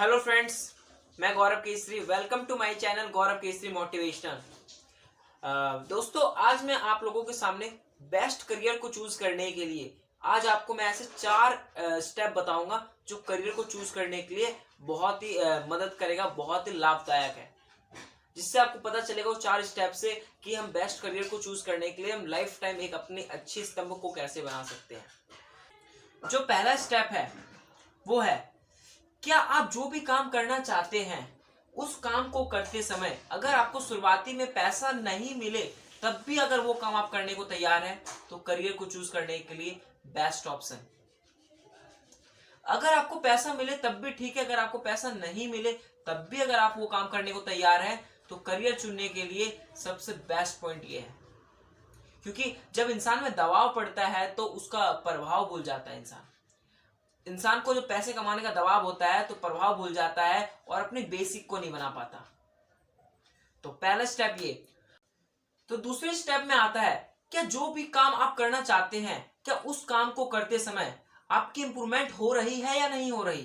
Hello friends, मैं Gaurav Kesari. Welcome to my channel Gaurav Kesari motivational. दोस्तों, आज मैं आप लोगों के सामने बेस्ट करियर को चूज करने के लिए आज आपको मैं ऐसे 4 स्टेप बताऊंगा जो करियर को चूज करने के लिए बहुत ही मदद करेगा, बहुत ही लाभदायक है, जिससे आपको पता चलेगा वो 4 स्टेप से कि हम बेस्ट करियर को चूज करने के लिए हम लाइफ टाइम एक अपनी अच्छी स्तंभ को कैसे बना सकते हैं। जो पहला स्टेप है वो है, क्या आप जो भी काम करना चाहते हैं उस काम को करते समय अगर आपको शुरुआती में पैसा नहीं मिले तब भी अगर वो काम आप करने को तैयार हैं तो करियर को चूज करने के लिए बेस्ट ऑप्शन। अगर आपको पैसा मिले तब भी ठीक है, अगर आपको पैसा नहीं मिले तब भी अगर आप वो काम करने को तैयार हैं तो करियर चुनने के लिए सबसे बेस्ट पॉइंट ये है, क्योंकि जब इंसान में दबाव पड़ता है तो उसका प्रभाव भूल जाता है। इंसान को जो पैसे कमाने का दबाव होता है तो प्रभाव भूल जाता है और अपने बेसिक को नहीं बना पाता। तो पहला स्टेप ये। तो दूसरे स्टेप में आता है, क्या जो भी काम आप करना चाहते हैं क्या उस काम को करते समय आपकी इंप्रूवमेंट हो रही है या नहीं हो रही।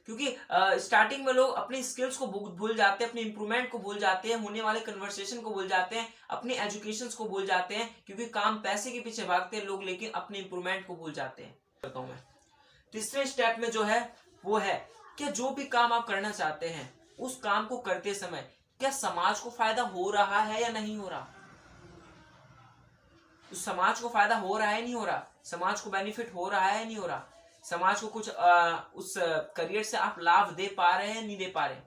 क्योंकि स्टार्टिंग में लोग अपनी स्किल्स को भूल जाते हैं, अपनी इंप्रूवमेंट को भूल जाते हैं, होने वाले कन्वर्सेशन को भूल जाते हैं, अपनी एजुकेशन को भूल जाते हैं, क्योंकि काम पैसे के पीछे भागते हैं लोग, लेकिन अपनी इंप्रूवमेंट को भूल जाते हैं। करता हूं मैं। तीसरे स्टेप में जो है वो है, क्या जो भी काम आप करना चाहते हैं उस काम को करते समय क्या समाज को फायदा हो रहा है या नहीं हो रहा। उस समाज को फायदा हो रहा है नहीं हो रहा, समाज को बेनिफिट हो रहा है नहीं हो रहा, समाज को कुछ उस करियर से आप लाभ दे पा रहे हैं नहीं दे पा रहे।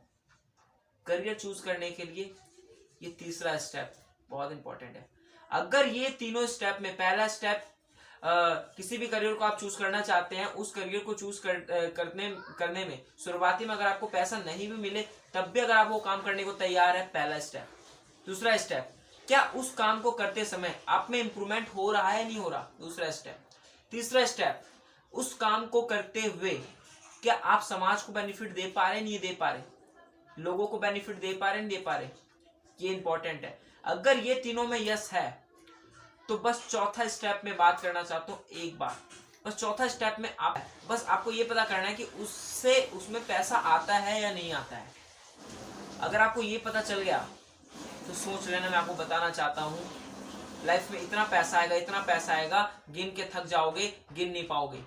करियर चूज करने के लिए ये तीसरा स्टेप बहुत इंपॉर्टेंट है। अगर ये तीनों स्टेप में पहला स्टेप किसी भी करियर को आप चूज करना चाहते हैं, उस करियर को चूज करने में शुरुआती में अगर आपको पैसा नहीं भी मिले तब भी अगर आप वो काम करने को तैयार है, पहला स्टेप। दूसरा स्टेप, क्या उस काम को करते समय आप में इंप्रूवमेंट हो रहा है नहीं हो रहा, दूसरा स्टेप। तीसरा स्टेप, उस काम को करते हुए क्या आप समाज को बेनिफिट दे पा रहे नहीं दे पा रहे, लोगों को बेनिफिट दे पा रहे नहीं दे पा रहे, ये इंपॉर्टेंट है। अगर ये तीनों में यस है तो बस चौथा स्टेप में बात करना चाहता हूं एक बार। बस चौथा स्टेप में बस आपको ये पता करना है कि उसमें पैसा आता है या नहीं आता है। अगर आपको ये पता चल गया तो सोच लेना, मैं आपको बताना चाहता हूं लाइफ में इतना पैसा आएगा, इतना पैसा आएगा, गिन के थक जाओगे, गिन नहीं पाओगे।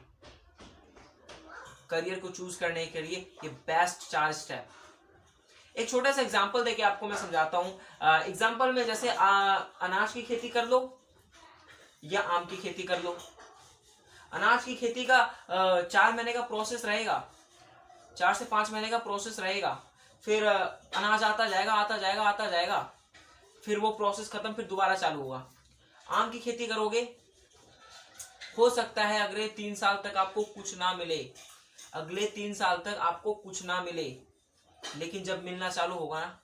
करियर को चूज करने के लिए ये बेस्ट 4 स्टेप। एक छोटा सा एग्जाम्पल देके आपको मैं समझाता हूं। एग्जाम्पल में जैसे अनाज की खेती कर लो या आम की खेती कर लो। अनाज की खेती का 4 महीने का प्रोसेस रहेगा, 4 से 5 महीने का प्रोसेस रहेगा। फिर अनाज आता जाएगा आता जाएगा आता जाएगा, फिर वो प्रोसेस खत्म, फिर दोबारा चालू होगा। आम की खेती करोगे, हो सकता है अगले 3 साल तक आपको कुछ ना मिले, अगले 3 साल तक आपको कुछ ना मिले, लेकिन जब मिलना चालू होगा ना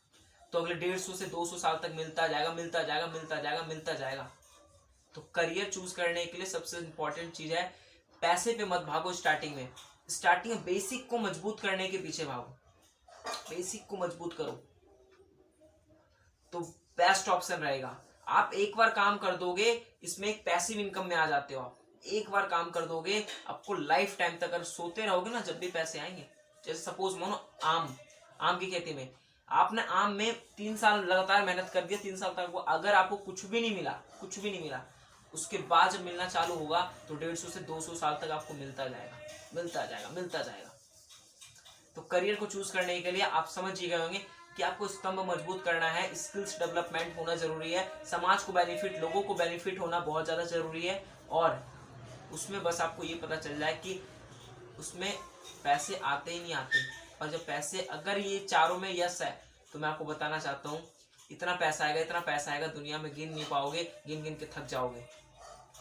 तो अगले 150 से 200 साल तक मिलता जाएगा मिलता जाएगा मिलता जाएगा मिलता जाएगा। तो करियर चूज करने के लिए सबसे इंपॉर्टेंट चीज है, पैसे पे मत भागो। स्टार्टिंग में बेसिक को मजबूत करने के पीछे भागो, बेसिक को मजबूत करो तो बेस्ट ऑप्शन रहेगा। आप एक बार काम कर दोगे, इसमें एक पैसिव इनकम में आ जाते हो। आप एक बार काम कर दोगे, आपको लाइफ टाइम तक अगर सोते रहोगे ना जब भी पैसे आएंगे। जैसे सपोज मानो आम की खेती में आपने आम में 3 साल लगातार मेहनत कर दिया, 3 साल तक अगर आपको कुछ भी नहीं मिला, उसके बाद जब मिलना चालू होगा तो 150 से 200 साल तक आपको मिलता जाएगा। तो करियर को चूज करने के लिए आप समझ ही गए होंगे कि आपको स्तंभ मजबूत करना है, स्किल्स डेवलपमेंट होना जरूरी है, समाज को बेनिफिट, लोगों को बेनिफिट होना बहुत ज्यादा जरूरी है, और उसमें बस आपको ये पता चल जाए कि उसमें पैसे आते ही नहीं आते। और जब पैसे, अगर ये चारों में यस है तो मैं आपको बताना चाहता हूँ इतना पैसा आएगा, दुनिया में गिन नहीं पाओगे, गिन के थक जाओगे।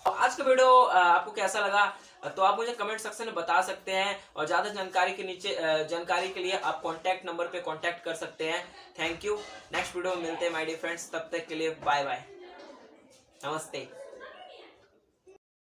तो आज का वीडियो आपको कैसा लगा तो आप मुझे कमेंट सेक्शन में बता सकते हैं, और ज्यादा जानकारी के लिए आप कॉन्टैक्ट नंबर पे कॉन्टैक्ट कर सकते हैं। Thank you. नेक्स्ट वीडियो में मिलते हैं माय डियर फ्रेंड्स, तब तक के लिए बाय बाय, नमस्ते।